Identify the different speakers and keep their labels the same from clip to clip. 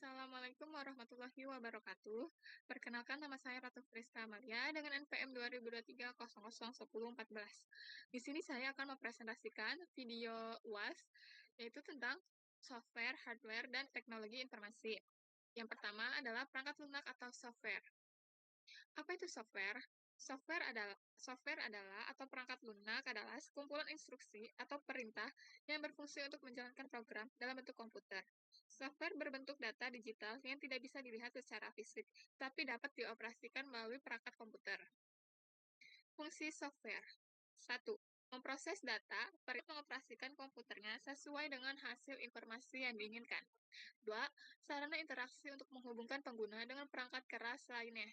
Speaker 1: Assalamualaikum warahmatullahi wabarakatuh. Perkenalkan nama saya Ratu Friska Amalia dengan NPM 2023001014. Di sini saya akan mempresentasikan video UAS yaitu tentang software, hardware, dan teknologi informasi. Yang pertama adalah perangkat lunak atau software. Apa itu software? Software adalah atau perangkat lunak adalah sekumpulan instruksi atau perintah yang berfungsi untuk menjalankan program dalam bentuk komputer. Software berbentuk data digital yang tidak bisa dilihat secara fisik, tapi dapat dioperasikan melalui perangkat komputer. Fungsi software. 1. Memproses data, mengoperasikan komputernya sesuai dengan hasil informasi yang diinginkan. 2. Sarana interaksi untuk menghubungkan pengguna dengan perangkat keras lainnya.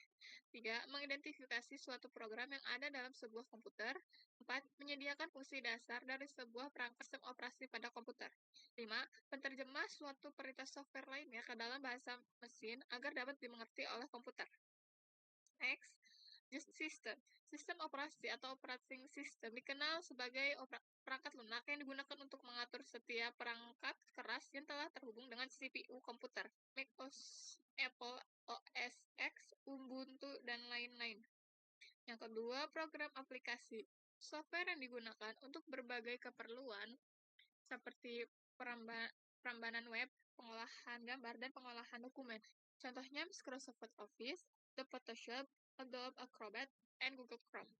Speaker 1: 3. Mengidentifikasi suatu program yang ada dalam sebuah komputer. 4. Menyediakan fungsi dasar dari sebuah perangkat sistem operasi pada komputer. 5. Penterjemah suatu perintah software lainnya ke dalam bahasa mesin agar dapat dimengerti oleh komputer. Next, system. Sistem operasi atau operating system dikenal sebagai perangkat lunak yang digunakan untuk mengatur setiap perangkat keras yang telah terhubung dengan CPU komputer, Mac OS, Apple OS X, Ubuntu, dan lain-lain. Yang kedua, program aplikasi. Software yang digunakan untuk berbagai keperluan seperti perambanan web, pengolahan gambar, dan pengolahan dokumen. Contohnya Microsoft Office, The Photoshop, Adobe Acrobat, and Google Chrome.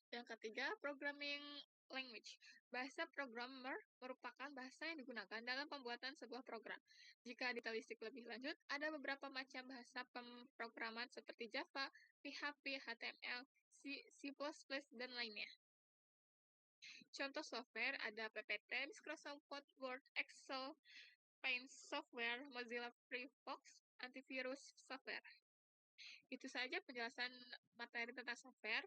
Speaker 1: Yang ketiga, programming language. Bahasa programmer merupakan bahasa yang digunakan dalam pembuatan sebuah program. Jika ditelisik lebih lanjut, ada beberapa macam bahasa pemrograman seperti Java, PHP, HTML, C++, dan lainnya. Contoh software ada PPT, Microsoft Word, Excel, Paint software, Mozilla Firefox, antivirus software. Itu saja penjelasan materi tentang software.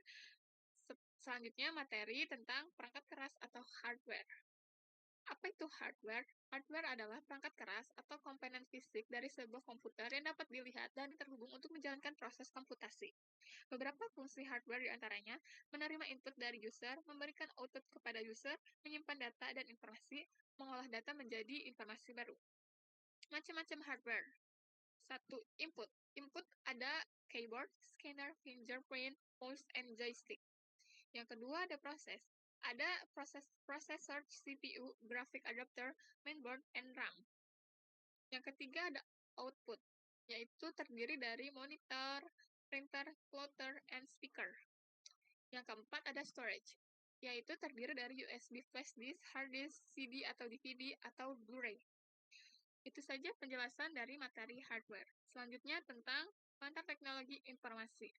Speaker 1: Selanjutnya materi tentang perangkat keras atau hardware. Apa itu hardware? Hardware adalah perangkat keras atau komponen fisik dari sebuah komputer yang dapat dilihat dan terhubung untuk menjalankan proses komputasi. Beberapa fungsi hardware diantaranya menerima input dari user, memberikan output kepada user, menyimpan data dan informasi, mengolah data menjadi informasi baru. Macam-macam hardware. 1. Input. Input ada keyboard, scanner, fingerprint, mouse, and joystick. Yang kedua ada proses. Ada processor, CPU, graphic adapter, mainboard, and RAM. Yang ketiga ada output, yaitu terdiri dari monitor, printer, plotter, and speaker. Yang keempat ada storage, yaitu terdiri dari USB flash disk, hard disk, CD atau DVD, atau Blu-ray. Itu saja penjelasan dari materi hardware. Selanjutnya tentang pengantar teknologi informasi.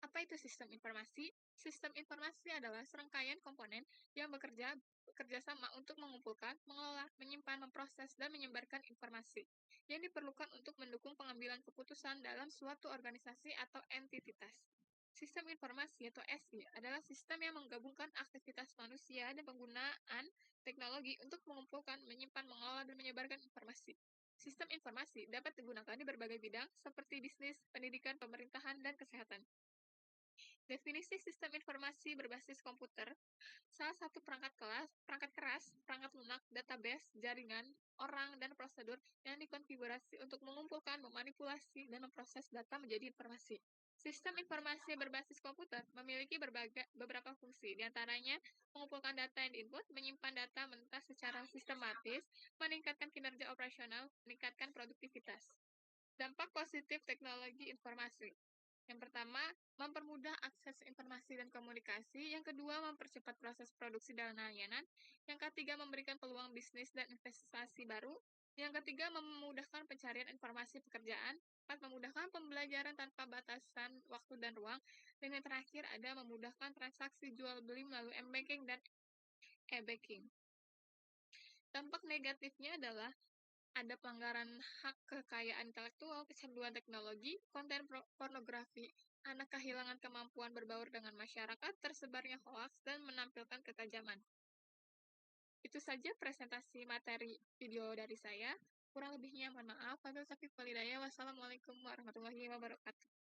Speaker 1: Apa itu sistem informasi? Sistem informasi adalah serangkaian komponen yang bekerja sama untuk mengumpulkan, mengelola, menyimpan, memproses, dan menyebarkan informasi yang diperlukan untuk mendukung pengambilan keputusan dalam suatu organisasi atau entitas. Sistem informasi atau SI adalah sistem yang menggabungkan aktivitas manusia dan penggunaan teknologi untuk mengumpulkan, menyimpan, mengelola, dan menyebarkan informasi. Sistem informasi dapat digunakan di berbagai bidang seperti bisnis, pendidikan, pemerintahan, dan kesehatan. Definisi sistem informasi berbasis komputer, salah satu perangkat keras, perangkat lunak, database, jaringan, orang, dan prosedur yang dikonfigurasi untuk mengumpulkan, memanipulasi, dan memproses data menjadi informasi. Sistem informasi berbasis komputer memiliki beberapa fungsi, diantaranya mengumpulkan data yang diinput, menyimpan data mentah secara sistematis, meningkatkan kinerja operasional, meningkatkan produktivitas. Dampak positif teknologi informasi. Yang pertama, mempermudah akses informasi dan komunikasi. Yang kedua, mempercepat proses produksi dan layanan. Yang ketiga, memberikan peluang bisnis dan investasi baru. Yang ketiga, memudahkan pencarian informasi pekerjaan. 4. Memudahkan pembelajaran tanpa batasan waktu dan ruang. Dan yang terakhir, ada memudahkan transaksi jual-beli melalui m-banking dan e-banking. Dampak negatifnya adalah ada pelanggaran hak kekayaan intelektual, kecanduan teknologi, konten pornografi, anak kehilangan kemampuan berbaur dengan masyarakat, tersebarnya hoaks, dan menampilkan ketajaman. Itu saja presentasi materi video dari saya. Kurang lebihnya mohon maaf. Wabillahi taufiq wal hidayah. Wassalamualaikum warahmatullahi wabarakatuh.